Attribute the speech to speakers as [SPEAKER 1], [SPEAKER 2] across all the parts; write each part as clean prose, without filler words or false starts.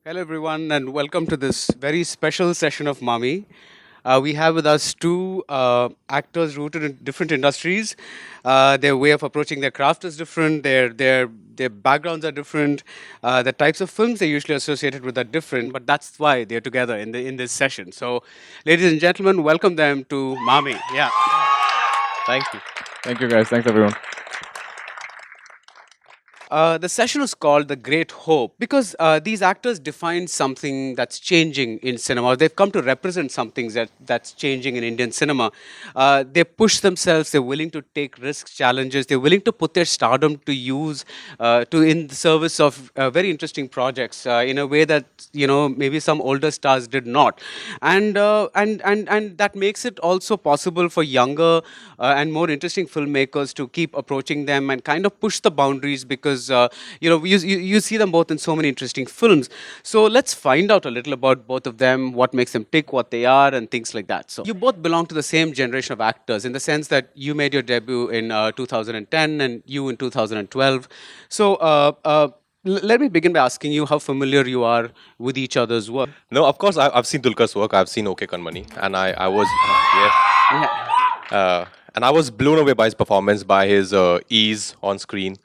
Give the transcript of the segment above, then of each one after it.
[SPEAKER 1] Hello, everyone, and welcome to this very special session of Mami. We have with us two actors rooted in different industries. Their way of approaching their craft is different. Their backgrounds are different. The types of films they're usually associated with are different. But that's why they're together in this session. So, ladies and gentlemen, welcome them to Mami. Yeah.
[SPEAKER 2] Thank you.
[SPEAKER 3] Thank you, guys. Thanks, everyone.
[SPEAKER 1] The session is called The Great Hope because these actors define something that's changing in cinema. They've come to represent something that's changing in Indian cinema. They push themselves, they're willing to take risks, challenges, they're willing to put their stardom to use in the service of very interesting projects in a way that, maybe some older stars did not. And that makes it also possible for younger and more interesting filmmakers to keep approaching them and kind of push the boundaries because you see them both in so many interesting films. So let's find out a little about both of them, what makes them tick, what they are, and things like that. So you both belong to the same generation of actors in the sense that you made your debut in 2010 and you in 2012. So let me begin by asking you how familiar you are with each other's work.
[SPEAKER 2] No, of course, I've seen Dulquer's work. I've seen OK Kanmani, and I was and I was blown away by his performance, by his ease on screen,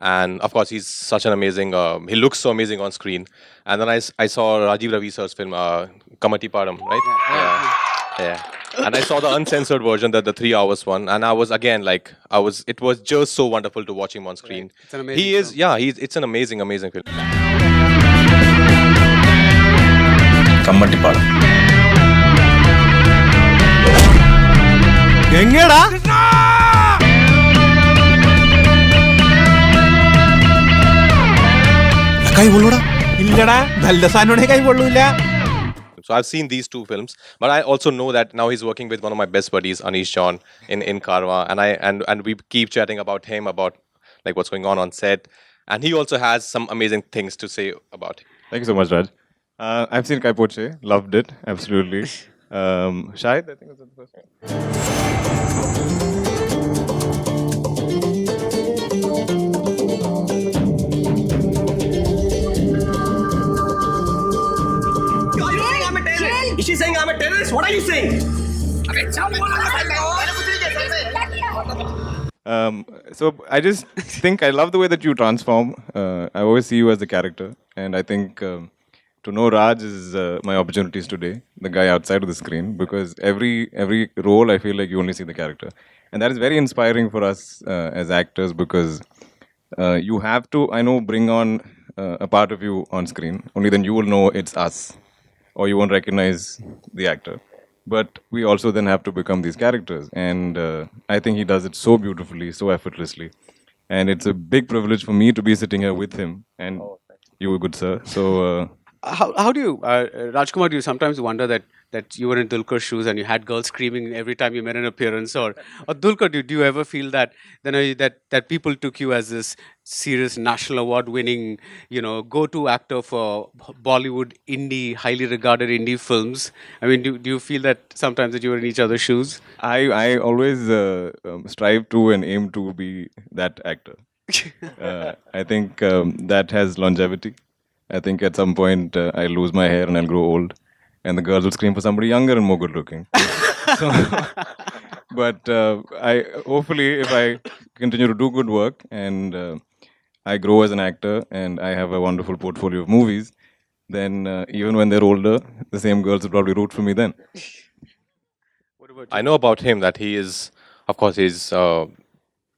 [SPEAKER 2] and of course, he's such an amazing. He looks so amazing on screen. And then I saw Rajiv Ravi sir's film, Kamati Padam, right? Yeah. And I saw the uncensored version, the 3 hours one, and I was again like, It was just so wonderful to watch him on screen.
[SPEAKER 1] Right. It's an amazing
[SPEAKER 2] He is,
[SPEAKER 1] film.
[SPEAKER 2] yeah, it's an amazing, amazing film.
[SPEAKER 4] Kammattipadam
[SPEAKER 5] എങ്ങടാ
[SPEAKER 4] കൈ കൊള്ളൂടാ
[SPEAKER 5] ഇല്ലടാ നല്ല സാധനം കൈ കൊള്ളൂല.
[SPEAKER 2] So I've seen these two films, but I also know that now he's working with one of my best buddies, Anish John, in Karwa, and we keep chatting about him, about like what's going on set, and he also has some amazing things to say about it.
[SPEAKER 3] Thank you so much, Raj. I've seen Kai Poche, loved it, absolutely. Shahid, I think was the first one.
[SPEAKER 6] Are you saying I'm a terrorist? Is she saying I'm a terrorist? What are you saying?
[SPEAKER 3] So I just think I love the way that you transform. I always see you as the character, and I think to know Raj is my opportunities today, the guy outside of the screen, because every role I feel like you only see the character, and that is very inspiring for us as actors because you have to, I know, bring on a part of you on screen. Only then you will know it's us, or you won't recognize the actor. But we also then have to become these characters, and I think he does it so beautifully, so effortlessly, and it's a big privilege for me to be sitting here with him and you, good sir. So.
[SPEAKER 1] How do you, Rajkumar, do you sometimes wonder that you were in Dulquer's shoes and you had girls screaming every time you made an appearance? Or Dulquer, do you ever feel that, that people took you as this serious national award winning, go-to actor for Bollywood indie, highly regarded indie films? I mean, do you feel that sometimes that you were in each other's shoes?
[SPEAKER 3] I always strive to and aim to be that actor. I think that has longevity. I think at some point I lose my hair and I'll grow old, and the girls will scream for somebody younger and more good looking. So, but I hopefully if I continue to do good work and I grow as an actor and I have a wonderful portfolio of movies, then even when they're older, the same girls will probably root for me then.
[SPEAKER 1] What about
[SPEAKER 2] I know about him that he is, of course, he's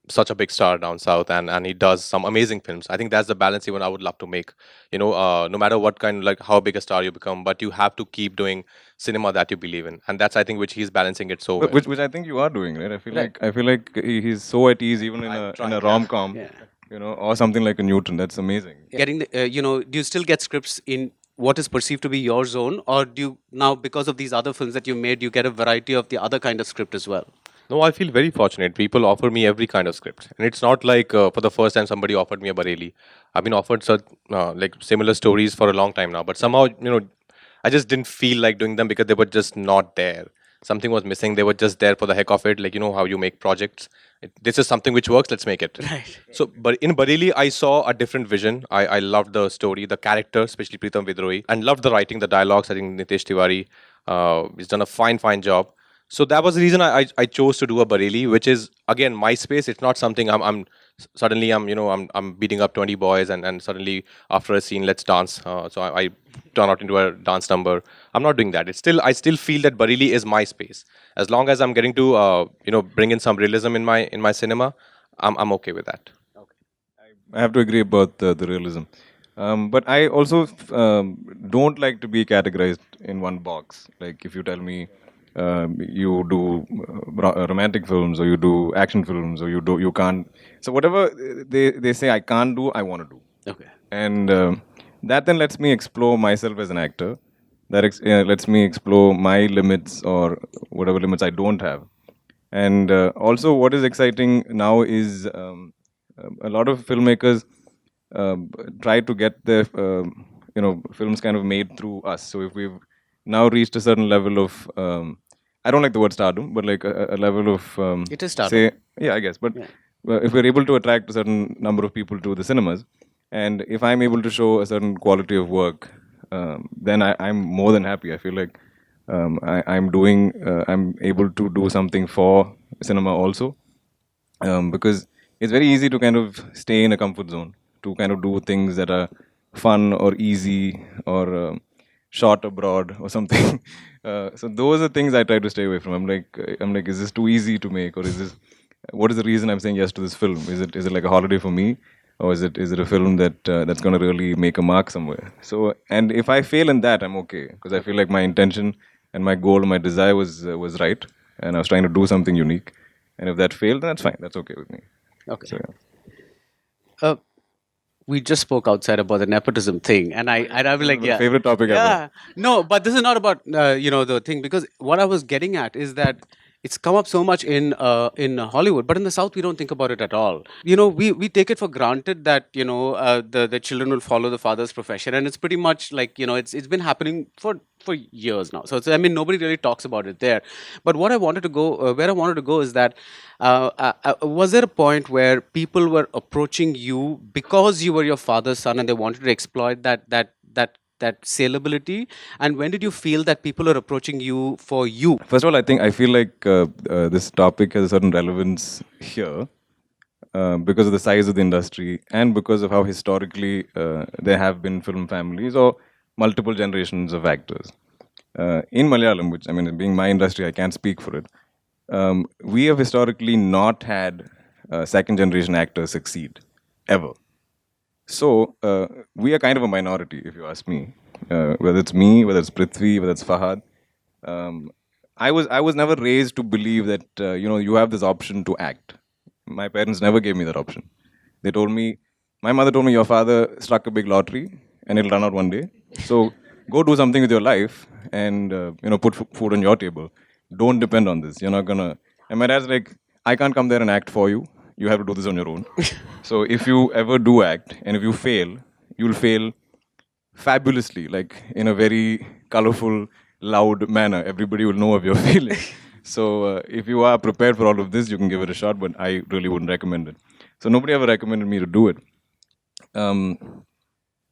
[SPEAKER 2] such a big star down south, and he does some amazing films. I think that's the balance even I would love to make. No matter what kind, like how big a star you become, but you have to keep doing cinema that you believe in, and that's I think which he's balancing it so well.
[SPEAKER 3] Which I think you are doing, right? I feel like he's so at ease even in a rom com,
[SPEAKER 1] Yeah.
[SPEAKER 3] or something like a Newton. That's amazing.
[SPEAKER 1] Getting do you still get scripts in what is perceived to be your zone, or do you now, because of these other films that you made, you get a variety of the other kind of script as well?
[SPEAKER 2] No, I feel very fortunate. People offer me every kind of script, and it's not like for the first time somebody offered me a Bareli. I've been offered such like similar stories for a long time now, but somehow I just didn't feel like doing them because they were just not there. Something was missing. They were just there for the heck of it, like how you make projects. This is something which works. Let's make it.
[SPEAKER 1] Right.
[SPEAKER 2] So, but in Bareilly, I saw a different vision. I loved the story, the character, especially Pritam Vidrohi, and loved the writing, the dialogues. I think Nitesh Tiwari has done a fine job. So that was the reason I chose to do a Bareilly, which is again my space. It's not something I'm suddenly I'm beating up 20 boys and suddenly after a scene let's dance. So I turn out into a dance number. I'm not doing that. It's still I still feel that Bareilly is my space. As long as I'm getting to bring in some realism in my cinema, I'm okay with that.
[SPEAKER 3] I have to agree about the realism. But I also don't like to be categorized in one box. Like if you tell me you do romantic films or you do action films or you can't. So whatever they say I can't do, I want to do.
[SPEAKER 1] Okay.
[SPEAKER 3] And that then lets me explore myself as an actor. That lets me explore my limits or whatever limits I don't have. And also, what is exciting now is a lot of filmmakers try to get their films kind of made through us. So if we've now reached a certain level of I don't like the word stardom, but like a level of
[SPEAKER 1] It is stardom.
[SPEAKER 3] say yeah, I guess. But if we're able to attract a certain number of people to the cinemas, and if I'm able to show a certain quality of work, then I'm more than happy. I feel like I'm able to do something for cinema also, because it's very easy to kind of stay in a comfort zone, to kind of do things that are fun or easy or shot abroad or something. So those are things I try to stay away from. I'm like, is this too easy to make, or is this? What is the reason I'm saying yes to this film? Is it like a holiday for me, or is it a film that that's going to really make a mark somewhere? So, and if I fail in that, I'm okay, because I feel like my intention and my goal, my desire was right, and I was trying to do something unique. And if that failed, then that's fine. That's okay with me.
[SPEAKER 1] Okay.
[SPEAKER 3] So, yeah.
[SPEAKER 1] We just spoke outside about the nepotism thing, and I was like,
[SPEAKER 3] My
[SPEAKER 1] yeah,
[SPEAKER 3] favorite topic ever.
[SPEAKER 1] yeah. No, but this is not about the thing, because what I was getting at is that it's come up so much in Hollywood, but in the South we don't think about it at all. We take it for granted that the children will follow the father's profession, and it's pretty much like it's been happening for years now. So I mean nobody really talks about it there. But what I wanted to go where I wanted to go is that was there a point where people were approaching you because you were your father's son and they wanted to exploit that saleability? And when did you feel that people are approaching you for you?
[SPEAKER 3] First of all, I feel like this topic has a certain relevance here because of the size of the industry and because of how historically there have been film families or multiple generations of actors. In Malayalam, which I mean, being my industry, I can't speak for it. We have historically not had second generation actors succeed ever. So we are kind of a minority, if you ask me. Whether it's me, whether it's Prithvi, whether it's Fahad. I was never raised to believe that you have this option to act. My parents never gave me that option. They told me, my mother told me, your father struck a big lottery and it'll run out one day. So go do something with your life and put food on your table. Don't depend on this. You're not gonna. And my dad's like, I can't come there and act for you. You have to do this on your own. So if you ever do act and if you fail, you'll fail fabulously, like in a very colorful, loud manner. Everybody will know what you're feeling. So if you are prepared for all of this, you can give it a shot, but I really wouldn't recommend it. So nobody ever recommended me to do it.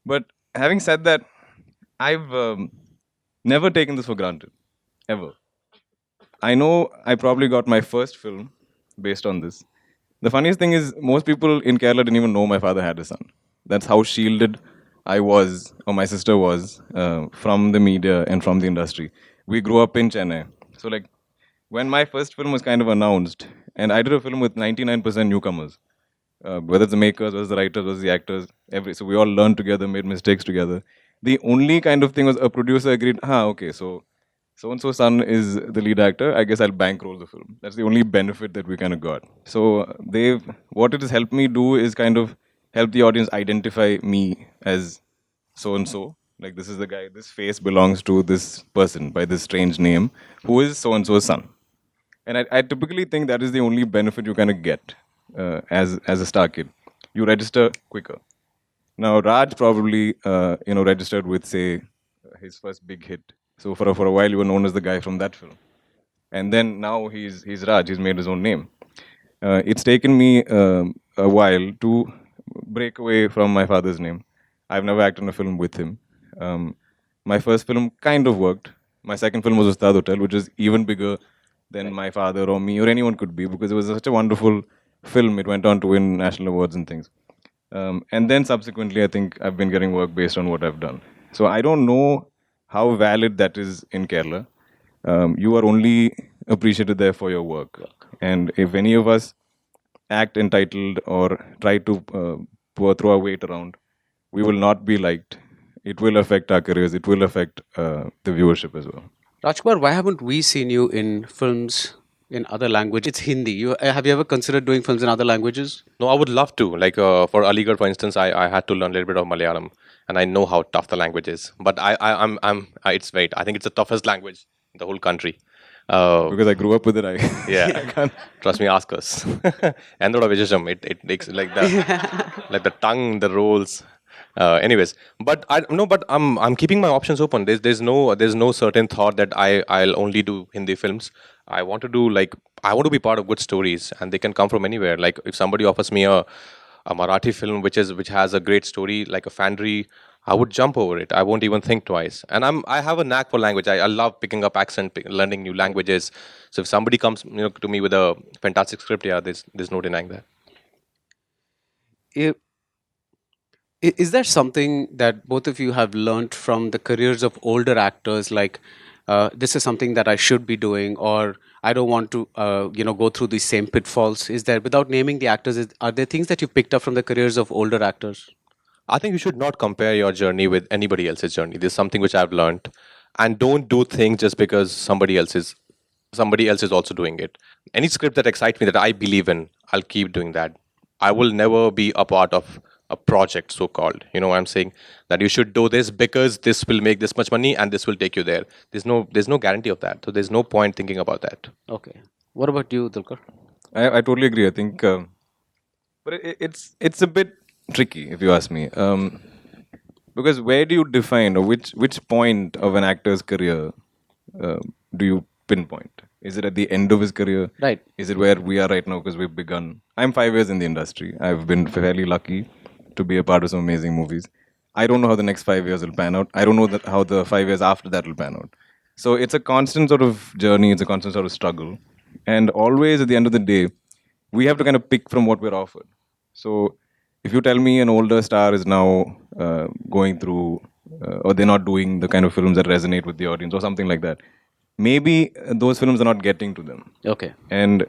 [SPEAKER 3] But having said that, I've never taken this for granted, ever. I know I probably got my first film based on this. The funniest thing is, most people in Kerala didn't even know my father had a son. That's how shielded I was, or my sister was, from the media and from the industry. We grew up in Chennai. So, like, when my first film was kind of announced, and I did a film with 99% newcomers, whether it's the makers, whether it's the writers, whether it's the actors, so we all learned together, made mistakes together. The only kind of thing was a producer agreed, okay, so and so son is the lead actor, I guess I'll bankroll the film. That's the only benefit that we kind of got. So what it has helped me do is kind of help the audience identify me as so and so. Like, this is the guy, this face belongs to this person by this strange name, who is so and so's son. And I typically think that is the only benefit you kind of get as a star kid. You register quicker. Now, Raj probably registered with, say, his first big hit. So for a while, you were known as the guy from that film. And then now he's Raj. He's made his own name. It's taken me a while to break away from my father's name. I've never acted in a film with him. My first film kind of worked. My second film was Ustad Hotel, which is even bigger than my father or me or anyone could be, because it was such a wonderful film. It went on to win national awards and things. And then subsequently, I think I've been getting work based on what I've done. So I don't know how valid that is in Kerala. You are only appreciated there for your work. And if any of us act entitled or try to throw our weight around, we will not be liked. It will affect our careers. It will affect the viewership as well.
[SPEAKER 1] Rajkumar, why haven't we seen you in films in other languages? It's Hindi. Have you ever considered doing films in other languages?
[SPEAKER 2] No, I would love to. Like for Aligarh, for instance, I had to learn a little bit of Malayalam, and I know how tough the language is. But it's very. I think it's the toughest language in the whole country.
[SPEAKER 3] Because I grew up with it,
[SPEAKER 2] Yeah, trust me, ask us. Androda Vijayam, it takes like like the tongue, the rolls. Anyways, but I'm keeping my options open. There's no certain thought that I'll only do Hindi films. I want to do I want to be part of good stories, and they can come from anywhere. Like if somebody offers me a Marathi film which has a great story like a Fandry, I would jump over it. I won't even think twice. And I have a knack for language. I love picking up accent, learning new languages. So if somebody comes to me with a fantastic script, yeah, there's no denying that.
[SPEAKER 1] I- Is there something that both of you have learned from the careers of older actors? Like, this is something that I should be doing, or I don't want to, go through these same pitfalls. Is there, without naming the actors, are there things that you picked up from the careers of older actors?
[SPEAKER 2] I think you should not compare your journey with anybody else's journey. This is something which I've learned. And don't do things just because somebody else is also doing it. Any script that excites me that I believe in, I'll keep doing that. I will never be a part of a project, so called. You know what I'm saying? That you should do this because this will make this much money and this will take you there. There's no guarantee of that. So there's no point thinking about that.
[SPEAKER 1] Okay. What about you, Dulquer?
[SPEAKER 3] I totally agree. I think, but it's a bit tricky if you ask me, because where do you define, or which point of an actor's career do you pinpoint? Is it at the end of his career?
[SPEAKER 1] Right.
[SPEAKER 3] Is it where we are right now because we've begun? I'm 5 years in the industry. I've been fairly lucky to be a part of some amazing movies. I don't know how the next 5 years will pan out. I don't know how the 5 years after that will pan out. So it's a constant sort of journey. It's a constant sort of struggle. And always at the end of the day, we have to kind of pick from what we're offered. So if you tell me an older star is now going through, or they're not doing the kind of films that resonate with the audience or something like that, maybe those films are not getting to them.
[SPEAKER 1] Okay.
[SPEAKER 3] And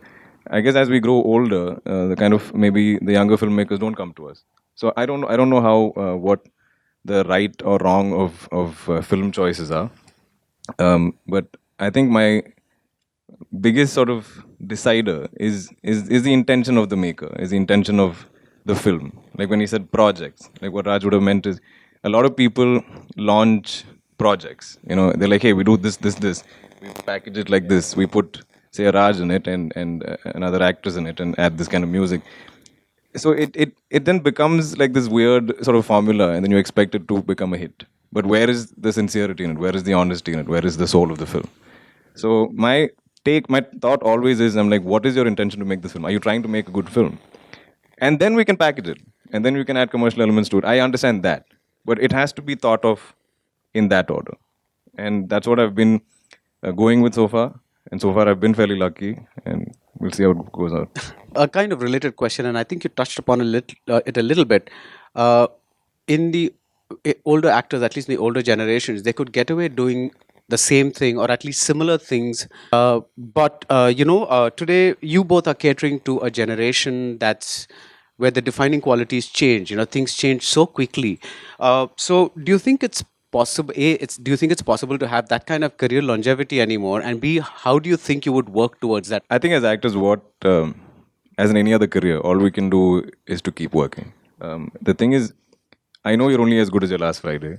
[SPEAKER 3] I guess as we grow older, the kind of maybe the younger filmmakers don't come to us. So I don't know how what the right or wrong of film choices are. But I think my biggest sort of decider is the intention of the maker, is the intention of the film. Like when he said projects, like what Raj would have meant is a lot of people launch projects. You know, they're like, hey, we do this. We package it like this. We put, say, a Raj in it and another actors in it and add this kind of music. So it then becomes like this weird sort of formula, and then you expect it to become a hit. But where is the sincerity in it? Where is the honesty in it? Where is the soul of the film? So my thought always is, I'm like, what is your intention to make this film? Are you trying to make a good film? And then we can package it. And then we can add commercial elements to it. I understand that. But it has to be thought of in that order. And that's what I've been going with so far. And so far I've been fairly lucky. And we'll see how it goes out.
[SPEAKER 1] A kind of related question, and I think you touched upon it a little bit. In the older actors, at least in the older generations, they could get away doing the same thing or at least similar things. But today you both are catering to a generation that's where the defining qualities change. You know, things change so quickly. So do you think it's possible? Do you think it's possible to have that kind of career longevity anymore? And B, how do you think you would work towards that?
[SPEAKER 3] I think as actors, as in any other career, all we can do is to keep working. The thing is, I know you're only as good as your last Friday.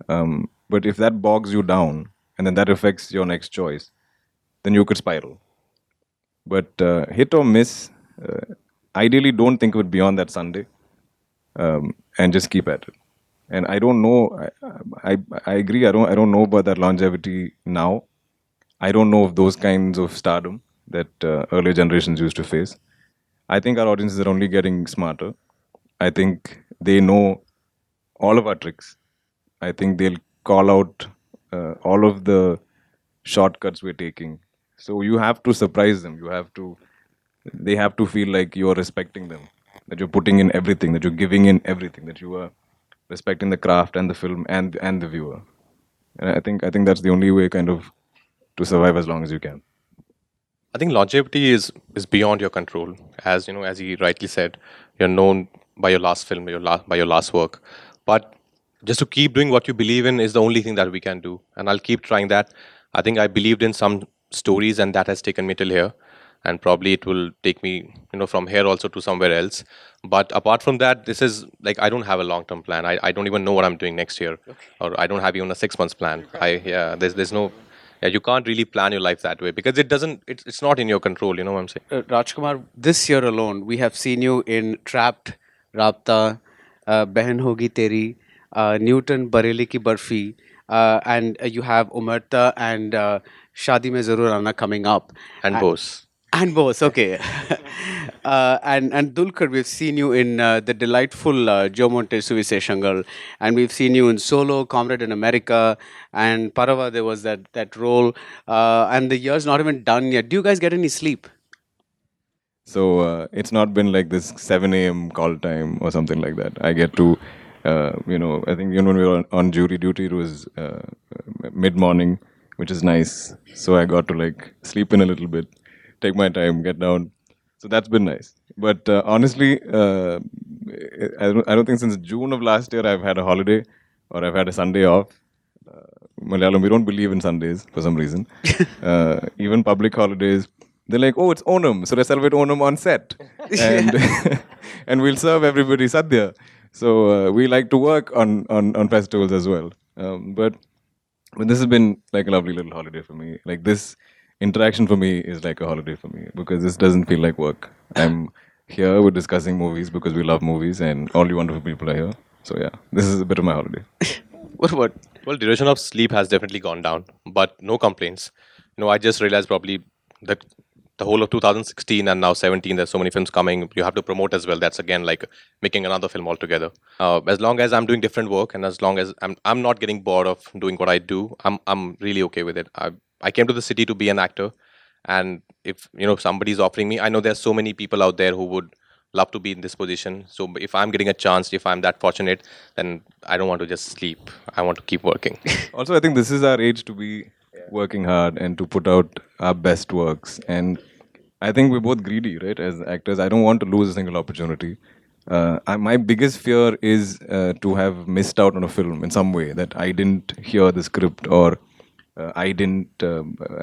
[SPEAKER 3] But if that bogs you down and then that affects your next choice, then you could spiral. But hit or miss, ideally don't think of it beyond that Sunday, and just keep at it. And I don't know, I agree, I don't know about that longevity now. I don't know of those kinds of stardom that earlier generations used to face. I think our audiences are only getting smarter. I think they know all of our tricks. I think they'll call out all of the shortcuts we're taking. So you have to surprise them. They have to feel like you're respecting them, that you're putting in everything, that you're giving in everything, that you are respecting the craft and the film and the viewer. And I think that's the only way kind of to survive as long as you can.
[SPEAKER 2] I think longevity is beyond your control. As you know, as he rightly said, you're known by your last film, by your last work. But just to keep doing what you believe in is the only thing that we can do, and I'll keep trying that. I think I believed in some stories, and that has taken me till here, and probably it will take me, from here also to somewhere else. But apart from that, this is like I don't have a long-term plan. I don't even know what I'm doing next year, or I don't have even a 6 months plan. There's no you can't really plan your life that way because it's not in your control, you know what I'm saying?
[SPEAKER 1] Rajkumar, this year alone, we have seen you in Trapped, Rabta, Behan Hogi Teri, Newton, Bareli Ki Barfi, and you have Umarta and Shadi Mein Zarur Aana coming up.
[SPEAKER 2] And Bose.
[SPEAKER 1] And Bose, okay. And Dulquer, we've seen you in the delightful Joe Monte Suvise Shangal, and we've seen you in Solo, Comrade in America, and Parava, there was that role, and the year's not even done yet. Do you guys get any sleep?
[SPEAKER 3] So it's not been like this 7 a.m. call time or something like that. I get to, I think when we were on jury duty, it was mid morning, which is nice. So I got to like sleep in a little bit, take my time, get down. So that's been nice. But honestly, I don't think since June of last year I've had a holiday or I've had a Sunday off. Malayalam, we don't believe in Sundays for some reason. Even public holidays, they're like, oh, it's Onam, so let's celebrate Onam on set, and and we'll serve everybody sadhya. So we like to work on festivals as well. But this has been like a lovely little holiday for me. Like this interaction for me is like a holiday for me because this doesn't feel like work. I'm here, we're discussing movies because we love movies, and all you wonderful people are here. So yeah, this is a bit of my holiday.
[SPEAKER 1] What?
[SPEAKER 2] Well, duration of sleep has definitely gone down, but no complaints. I just realized probably that the whole of 2016 and now 17, there's so many films coming. You have to promote as well. That's again like making another film altogether. As long as I'm doing different work and as long as I'm not getting bored of doing what I do, I'm really okay with it. I came to the city to be an actor, and if somebody's offering me, I know there's so many people out there who would love to be in this position. So if I'm getting a chance, if I'm that fortunate, then I don't want to just sleep. I want to keep working.
[SPEAKER 3] Also, I think this is our age to be working hard and to put out our best works. And I think we're both greedy, right? As actors, I don't want to lose a single opportunity. My biggest fear is to have missed out on a film in some way, that I didn't hear the script or I didn't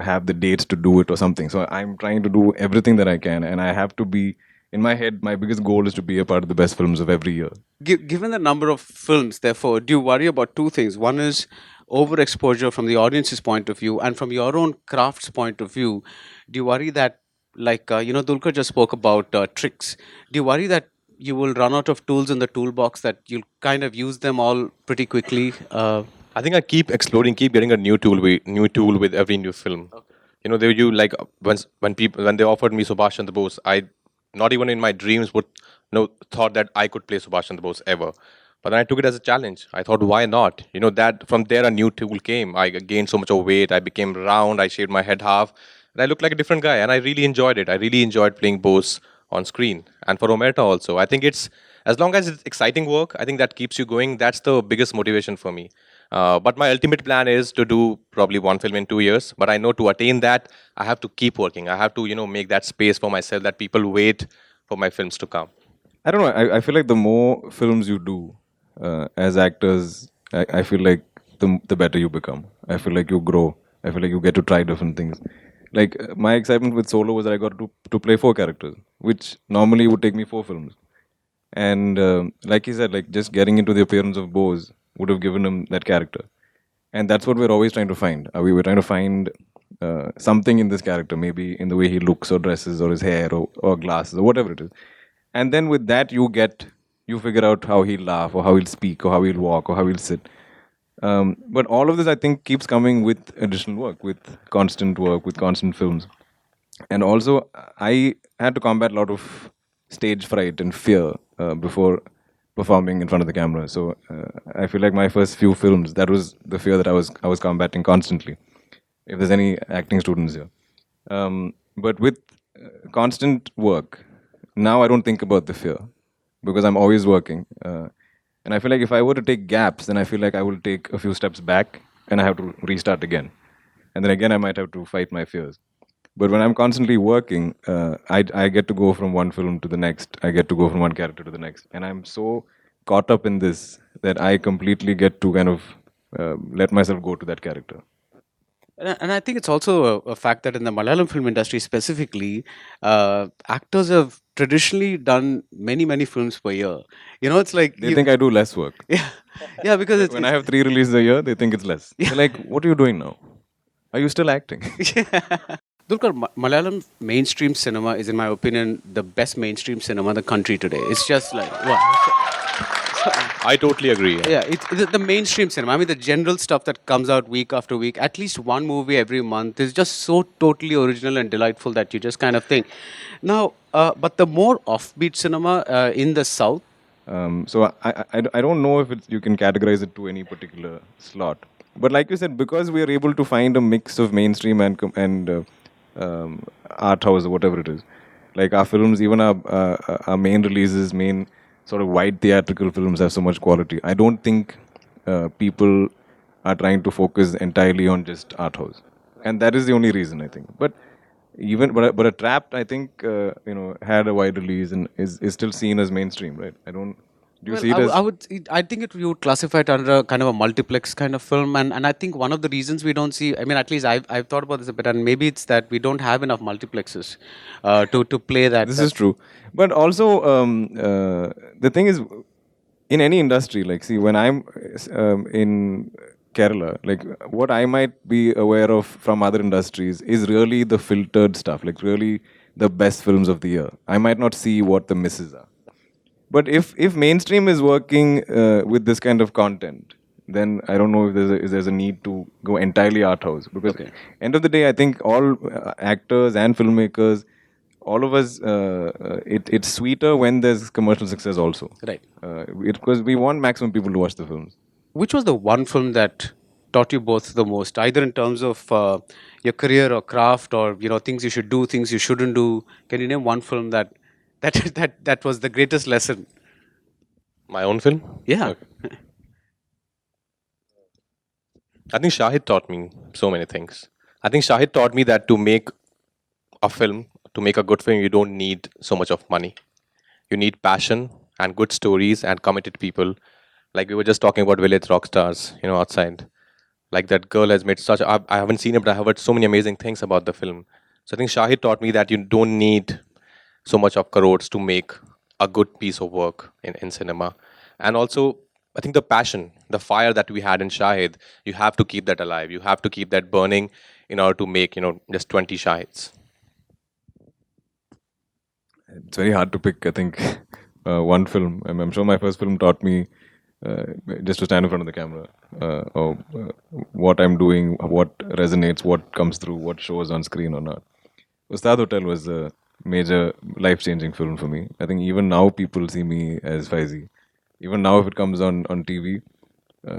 [SPEAKER 3] have the dates to do it or something. So I'm trying to do everything that I can, and I have to be, in my head, my biggest goal is to be a part of the best films of every year.
[SPEAKER 1] Given the number of films, therefore, do you worry about two things? One is overexposure from the audience's point of view, and from your own craft's point of view, do you worry that, like, Dulquer just spoke about tricks. Do you worry that you will run out of tools in the toolbox, that you'll kind of use them all pretty quickly?
[SPEAKER 2] I think I keep exploring, keep getting a new tool with every new film. Okay. When they offered me Subhash Chandra Bose, I not even in my dreams would thought that I could play Subhash Chandra Bose ever. But then I took it as a challenge. I thought, why not? That from there a new tool came. I gained so much of weight. I became round. I shaved my head half, and I looked like a different guy. And I really enjoyed it. I really enjoyed playing Bose on screen. And for Omerta also, I think it's as long as it's exciting work, I think that keeps you going. That's the biggest motivation for me. But my ultimate plan is to do probably one film in 2 years. But I know to attain that, I have to keep working. I have to, make that space for myself that people wait for my films to come.
[SPEAKER 3] I don't know. I feel like the more films you do as actors, I feel like the better you become. I feel like you grow. I feel like you get to try different things. Like my excitement with Solo was that I got to play 4 characters, which normally would take me 4 films. And like he said, like just getting into the appearance of Bose would have given him that character. And that's what we're always trying to find. We were trying to find something in this character, maybe in the way he looks or dresses or his hair or glasses or whatever it is. And then with that, you figure out how he'll laugh or how he'll speak or how he'll walk or how he'll sit. But all of this, I think, keeps coming with additional work, with constant films. And also, I had to combat a lot of stage fright and fear before performing in front of the camera. So I feel like my first few films, that was the fear that I was combating constantly. If there's any acting students here, but with constant work, now I don't think about the fear because I'm always working. And I feel like if I were to take gaps, then I feel like I will take a few steps back and I have to restart again. And then again, I might have to fight my fears. But when I'm constantly working, I get to go from one film to the next. I get to go from one character to the next. And I'm so caught up in this that I completely get to kind of let myself go to that character.
[SPEAKER 1] And I think it's also a fact that in the Malayalam film industry specifically, actors have traditionally done many films per year. It's like
[SPEAKER 3] They think I do less work.
[SPEAKER 1] yeah, yeah, because
[SPEAKER 3] When I have 3 releases a year, they think it's less. They're like, what are you doing now? Are you still acting?
[SPEAKER 1] Dulquer, Malayalam mainstream cinema is, in my opinion, the best mainstream cinema in the country today. It's just like, wow.
[SPEAKER 2] I totally agree.
[SPEAKER 1] Yeah, it's the mainstream cinema. I mean, the general stuff that comes out week after week, at least one movie every month, is just so totally original and delightful that you just kind of think. Now, but the more offbeat cinema in the South,
[SPEAKER 3] So I don't know if you can categorize it to any particular slot. But like you said, because we are able to find a mix of mainstream and art house or whatever it is, like our films, even our main releases, main sort of wide theatrical films have so much quality. I don't think people are trying to focus entirely on just art house, and that is the only reason I think. But but a Trapped, I think had a wide release and is still seen as mainstream, right? I don't. Do you
[SPEAKER 1] well,
[SPEAKER 3] see it as?
[SPEAKER 1] I think you would classify it under a kind of a multiplex kind of film, and I think one of the reasons we don't see, I mean, at least I've thought about this a bit, and maybe it's that we don't have enough multiplexes to play that.
[SPEAKER 3] This is true, but also the thing is, in any industry, like see, when I'm in Kerala, like what I might be aware of from other industries is really the filtered stuff, like really the best films of the year. I might not see what the misses are. But if mainstream is working with this kind of content, then I don't know if there's a need to go entirely art house because end of the day, I think all actors and filmmakers, all of us, it's sweeter when there's commercial success also.
[SPEAKER 1] Right.
[SPEAKER 3] Because we want maximum people to watch the films.
[SPEAKER 1] Which was the one film that taught you both the most, either in terms of your career or craft, or things you should do, things you shouldn't do? Can you name one film that was the greatest lesson?
[SPEAKER 2] My own film?
[SPEAKER 1] Yeah.
[SPEAKER 2] Okay. I think Shahid taught me so many things. I think Shahid taught me that to make a film, to make a good film, you don't need so much of money. You need passion and good stories and committed people. Like we were just talking about village rock stars, outside. Like that girl has made such. I haven't seen it, but I have heard so many amazing things about the film. So I think Shahid taught me that you don't need so much of crores to make a good piece of work in cinema. And also, I think the passion, the fire that we had in Shahid, you have to keep that alive. You have to keep that burning in order to make, just 20 Shahids.
[SPEAKER 3] It's very hard to pick, I think, one film. I'm sure my first film taught me just to stand in front of the camera, or what I'm doing, what resonates, what comes through, what shows on screen or not. Ustad Hotel was a major life-changing film for me. I think even now people see me as Faizi. Even now if it comes on TV,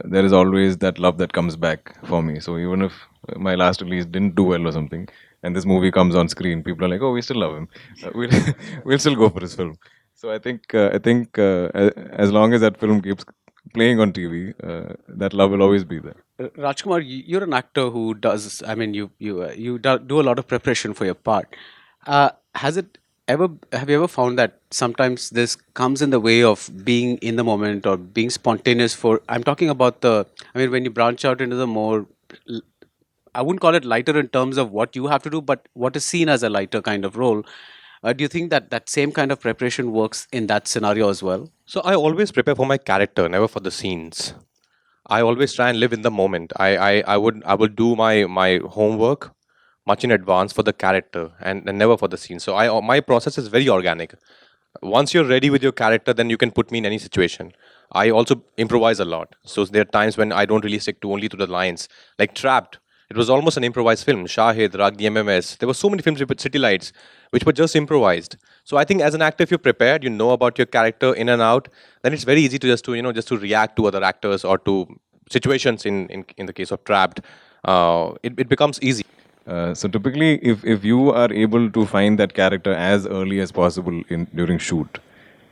[SPEAKER 3] there is always that love that comes back for me. So even if my last release didn't do well or something, and this movie comes on screen, people are like, "Oh, we still love him. We'll still go for his film." So I think as long as that film keeps playing on TV, that love will always be there.
[SPEAKER 1] Rajkumar, you're an actor who does. I mean, do a lot of preparation for your part. Has it ever? Have you ever found that sometimes this comes in the way of being in the moment or being spontaneous? I'm talking about the. I mean, when you branch out into the more, I wouldn't call it lighter in terms of what you have to do, but what is seen as a lighter kind of role. Do you think that same kind of preparation works in that scenario as well?
[SPEAKER 2] So I always prepare for my character, never for the scenes. I always try and live in the moment. I will do my homework much in advance for the character and never for the scene. So my process is very organic. Once you're ready with your character, then you can put me in any situation. I also improvise a lot. So there are times when I don't really stick to only to the lines. Like Trapped, It was almost an improvised film. Shahid, Ragni MMS. There were so many films with City Lights, which were just improvised. So I think as an actor, if you're prepared, you know about your character in and out, then it's very easy to just to react to other actors or to situations. In the case of Trapped, it becomes easy.
[SPEAKER 3] So typically, if you are able to find that character as early as possible during shoot,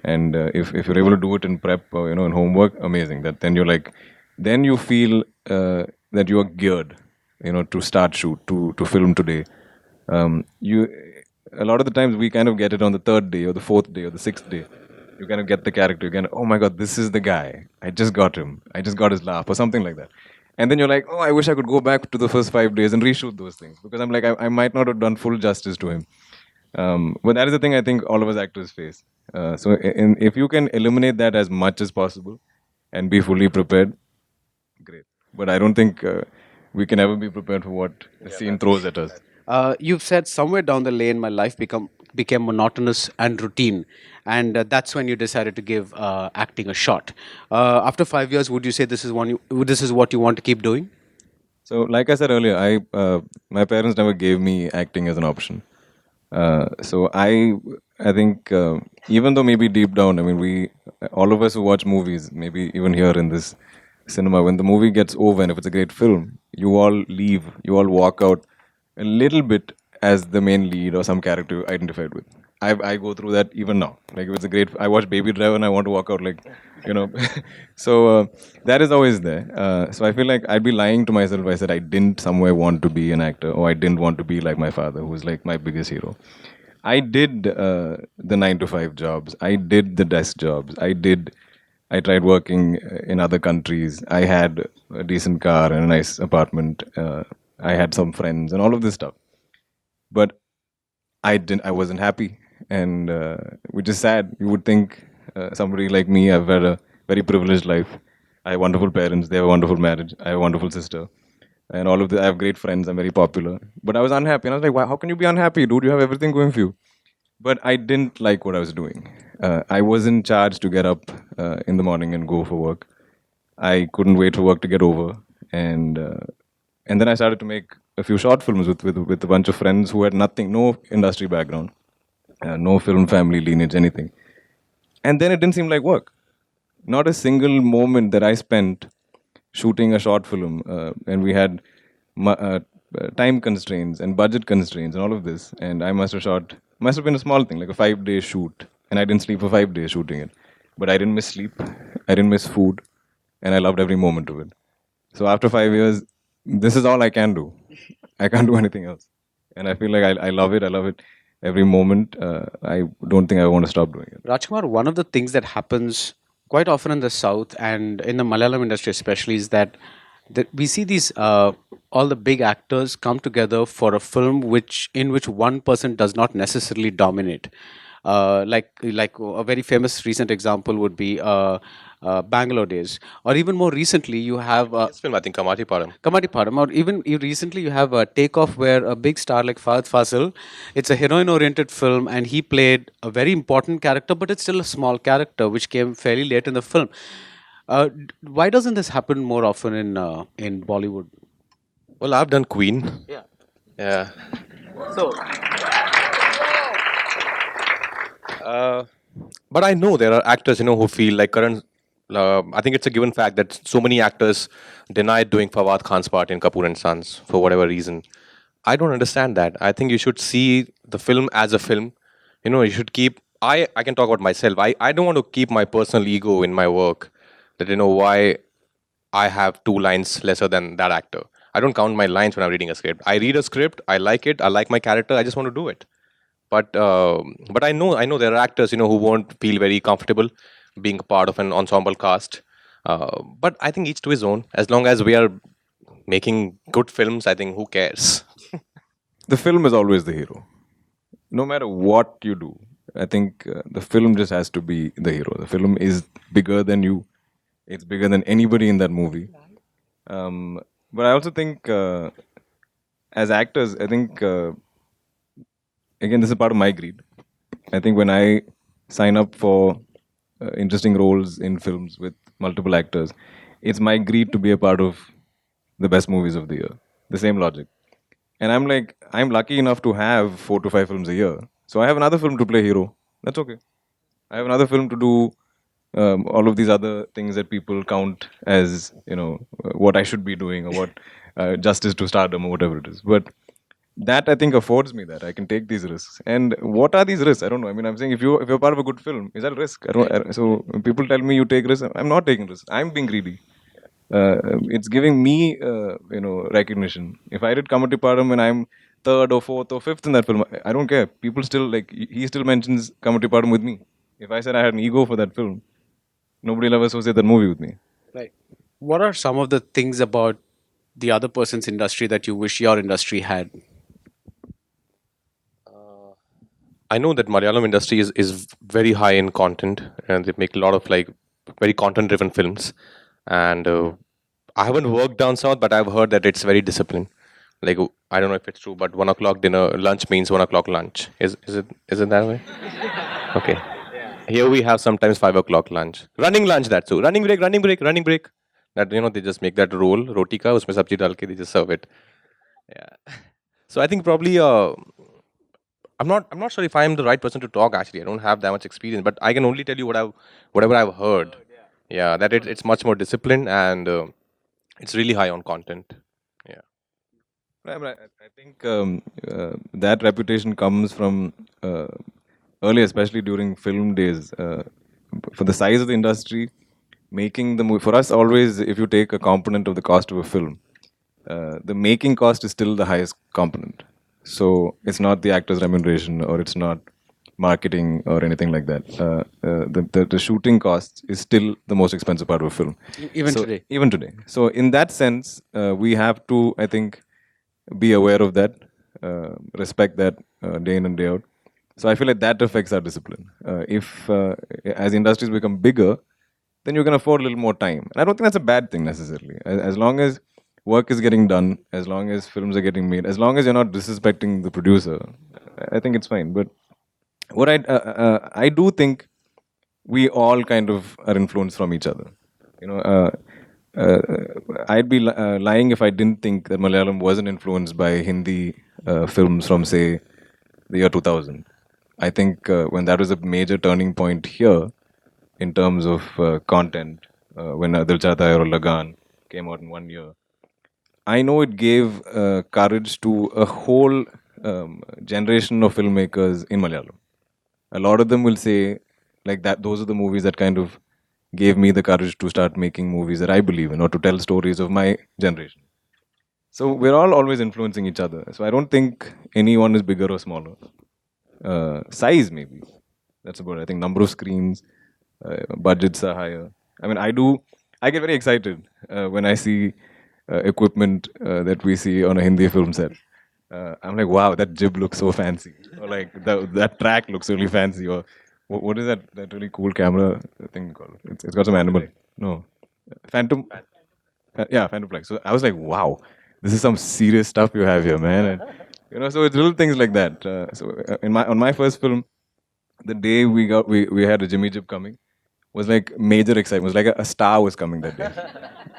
[SPEAKER 3] and if you're able to do it in prep or in homework, amazing. That then you're like, then you feel that you are geared, to start shoot to film today. You a lot of the times we kind of get it on the third day or the fourth day or the sixth day. You kind of get the character. You kind of, oh my god, this is the guy. I just got him. I just got his laugh or something like that. And then you're like, oh, I wish I could go back to the first 5 days and reshoot those things because I'm like, I might not have done full justice to him. But that is the thing I think all of us actors face. If you can eliminate that as much as possible and be fully prepared, great. But I don't think we can ever be prepared for what the scene throws at us.
[SPEAKER 1] You've said somewhere down the lane, my life became monotonous and routine, and that's when you decided to give acting a shot. After 5 years, would you say this is what you want to keep doing?
[SPEAKER 3] So, like I said earlier, my parents never gave me acting as an option. So I think even though maybe deep down, I mean, all of us who watch movies, maybe even here in this cinema, when the movie gets over and if it's a great film, you all leave, you all walk out a little bit as the main lead or some character you identified with. I go through that even now. Like if it's a great, I watch Baby Driver and I want to walk out like, so that is always there. So I feel like I'd be lying to myself if I said I didn't somewhere want to be an actor or I didn't want to be like my father, who was like my biggest hero. I did the 9 to 5 jobs. I did the desk jobs. I tried working in other countries. I had a decent car and a nice apartment. I had some friends and all of this stuff. But I wasn't happy. And which is sad. You would think somebody like me, I've had a very privileged life. I have wonderful parents. They have a wonderful marriage. I have a wonderful sister. And all of I have great friends. I'm very popular. But I was unhappy. And I was like, how can you be unhappy, dude? You have everything going for you. But I didn't like what I was doing. I wasn't charged to get up in the morning and go for work. I couldn't wait for work to get over. And then I started to make a few short films with a bunch of friends who had nothing, no industry background, no film family lineage, anything. And then it didn't seem like work. Not a single moment that I spent shooting a short film, and we had time constraints and budget constraints and all of this. And I must have been a small thing, like a 5-day shoot. And I didn't sleep for 5 days shooting it. But I didn't miss sleep, I didn't miss food, and I loved every moment of it. So after 5 years, this is all I can do. I can't do anything else. And I feel like I love it. I love it every moment. I don't think I want to stop doing it.
[SPEAKER 1] Rajkumar, one of the things that happens quite often in the South and in the Malayalam industry especially is that we see these all the big actors come together for a film in which one person does not necessarily dominate. Like a very famous recent example would be Bangalore Days, or even more recently you have
[SPEAKER 2] This film, I think, Kamati Param.
[SPEAKER 1] Kamati Padam, or even recently you have a Takeoff, where a big star like Fahad Fasil, it's a heroine-oriented film, and he played a very important character, but it's still a small character which came fairly late in the film. Why doesn't this happen more often in Bollywood?
[SPEAKER 2] Well, I've done Queen.
[SPEAKER 1] Yeah.
[SPEAKER 2] Yeah.
[SPEAKER 1] So
[SPEAKER 2] But I know there are actors, who feel like current. I think it's a given fact that so many actors denied doing Fawad Khan's part in Kapoor and Sons for whatever reason. I don't understand that. I think you should see the film as a film. You should keep. I can talk about myself. I don't want to keep my personal ego in my work. That why I have 2 lines lesser than that actor. I don't count my lines when I'm reading a script. I read a script. I like it. I like my character. I just want to do it. But I know there are actors who won't feel very comfortable being a part of an ensemble cast. But I think each to his own. As long as we are making good films, I think who cares?
[SPEAKER 3] The film is always the hero. No matter what you do, I think the film just has to be the hero. The film is bigger than you. It's bigger than anybody in that movie. But I also think as actors, I think again, this is part of my greed. I think when I sign up for interesting roles in films with multiple actors, it's my greed to be a part of the best movies of the year. the same logic. And I'm like, I'm lucky enough to have 4 to 5 films a year. So I have another film to play hero. That's okay. I have another film to do all of these other things that people count as, what I should be doing or what justice to stardom or whatever it is. But that I think affords me that I can take these risks. And what are these risks? I don't know. I mean, I'm saying if you're part of a good film, is that a risk? So when people tell me you take risks, I'm not taking risks. I'm being greedy. It's giving me, recognition. If I did Kamati Padam and I'm third or fourth or fifth in that film, I don't care. People still like he still mentions Kamati Padam with me. If I said I had an ego for that film, nobody will ever associate that movie with me.
[SPEAKER 1] Right. What are some of the things about the other person's industry that you wish your industry had?
[SPEAKER 2] I know that Malayalam industry is very high in content, and they make a lot of like very content driven films. And I haven't worked down south, but I've heard that it's very disciplined. Like I don't know if it's true, but 1 o'clock dinner lunch means 1 o'clock lunch. Is it that way? Okay. Here we have sometimes 5 o'clock lunch. Running lunch, that's so. Running break, running break, running break. That they just make that roll, roti ka, usme sabji dal ke, they just serve it. Yeah. So I think probably I'm not sure if I'm the right person to talk. Actually, I don't have that much experience, but I can only tell you whatever I've heard. Yeah, that it's much more disciplined and it's really high on content. Yeah.
[SPEAKER 3] I think that reputation comes from early, especially during film days. For the size of the industry, making the movie for us always, if you take a component of the cost of a film, the making cost is still the highest component. So it's not the actor's remuneration or it's not marketing or anything like that. The shooting cost is still the most expensive part of a film.
[SPEAKER 1] Even today.
[SPEAKER 3] Even today. So in that sense, we have to, I think, be aware of that, respect that day in and day out. So I feel like that affects our discipline. If as industries become bigger, then you can afford a little more time. And I don't think that's a bad thing necessarily. As long as work is getting done, as long as films are getting made, as long as you're not disrespecting the producer, I think it's fine. But what I do think we all kind of are influenced from each other. I'd be lying if I didn't think that Malayalam wasn't influenced by Hindi films from, say, the year 2000. I think when that was a major turning point here in terms of content, when Dil Chahta Hai or Lagan came out in 1 year, I know it gave courage to a whole generation of filmmakers in Malayalam. A lot of them will say, like that, those are the movies that kind of gave me the courage to start making movies that I believe in or to tell stories of my generation. So we're all always influencing each other. So I don't think anyone is bigger or smaller. Size maybe. That's about it. I think number of screens, budgets are higher. I mean, I get very excited when I see equipment that we see on a Hindi film set. I'm like, wow, that jib looks so fancy. Or like, that track looks really fancy. Or what is that really cool camera thing called? It's got some animal. No. Phantom. Yeah, Phantom Flex. So I was like, wow, this is some serious stuff you have here, man. And, so it's little things like that. On my first film, the day we had a Jimmy Jib coming was like major excitement. It was like a star was coming that day.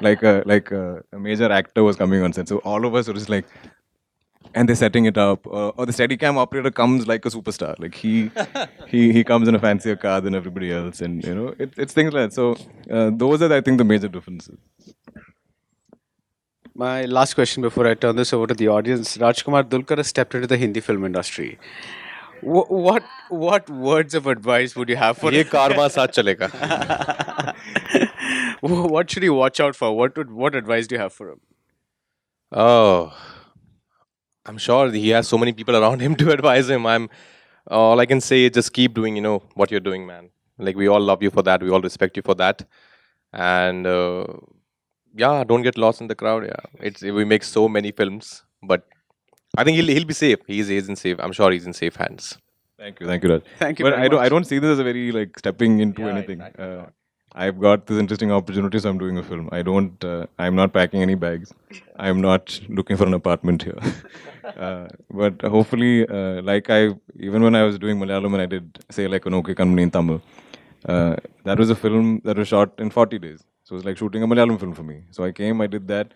[SPEAKER 3] like a major actor was coming on set. So all of us were just like, and they're setting it up. Or the Steadicam operator comes like a superstar. Like he comes in a fancier car than everybody else, and it's things like that. So those are, I think, the major differences.
[SPEAKER 1] My last question before I turn this over to the audience. Rajkumar, Dulquer has stepped into the Hindi film industry. What words of advice would you have for
[SPEAKER 2] ये
[SPEAKER 1] him?
[SPEAKER 2] karma साथ चलेगा.
[SPEAKER 1] What should he watch out for? What advice do you have for him?
[SPEAKER 2] Oh, I'm sure he has so many people around him to advise him. All I can say is just keep doing, what you're doing, man. Like we all love you for that. We all respect you for that. And yeah, don't get lost in the crowd. Yeah, we make so many films, but I think he'll be safe. He's in safe. I'm sure he's in safe hands.
[SPEAKER 3] Thank you, Raj.
[SPEAKER 1] Thank you
[SPEAKER 3] But
[SPEAKER 1] very much.
[SPEAKER 3] I don't see this as a very like stepping into anything.
[SPEAKER 2] exactly.
[SPEAKER 3] I've got this interesting opportunity, so I'm doing a film. I'm not packing any bags. I'm not looking for an apartment here. But hopefully, even when I was doing Malayalam and I did say like an Okay Kanmani in Tamil, that was a film that was shot in 40 days. So it was like shooting a Malayalam film for me. So I came, I did that.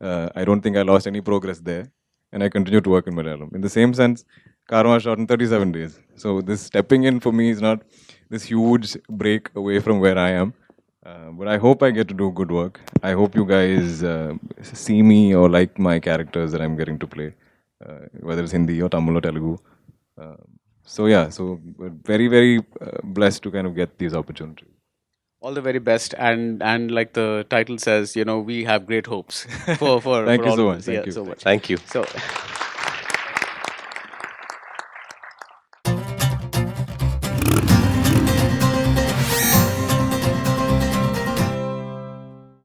[SPEAKER 3] I don't think I lost any progress there, and I continue to work in Malayalam. In the same sense, Karma shot in 37 days. So this stepping in for me is not this huge break away from where I am. But I hope I get to do good work. I hope you guys see me or like my characters that I'm getting to play, whether it's Hindi or Tamil or Telugu. So yeah, so we're very, very blessed to kind of get these opportunities.
[SPEAKER 1] All the very best, and like the title says, we have great hopes for
[SPEAKER 3] Thank you
[SPEAKER 1] all
[SPEAKER 3] so
[SPEAKER 1] of
[SPEAKER 3] much.
[SPEAKER 1] this.
[SPEAKER 3] Thank
[SPEAKER 1] Yeah,
[SPEAKER 3] you.
[SPEAKER 1] so much.
[SPEAKER 2] Thank you.
[SPEAKER 1] So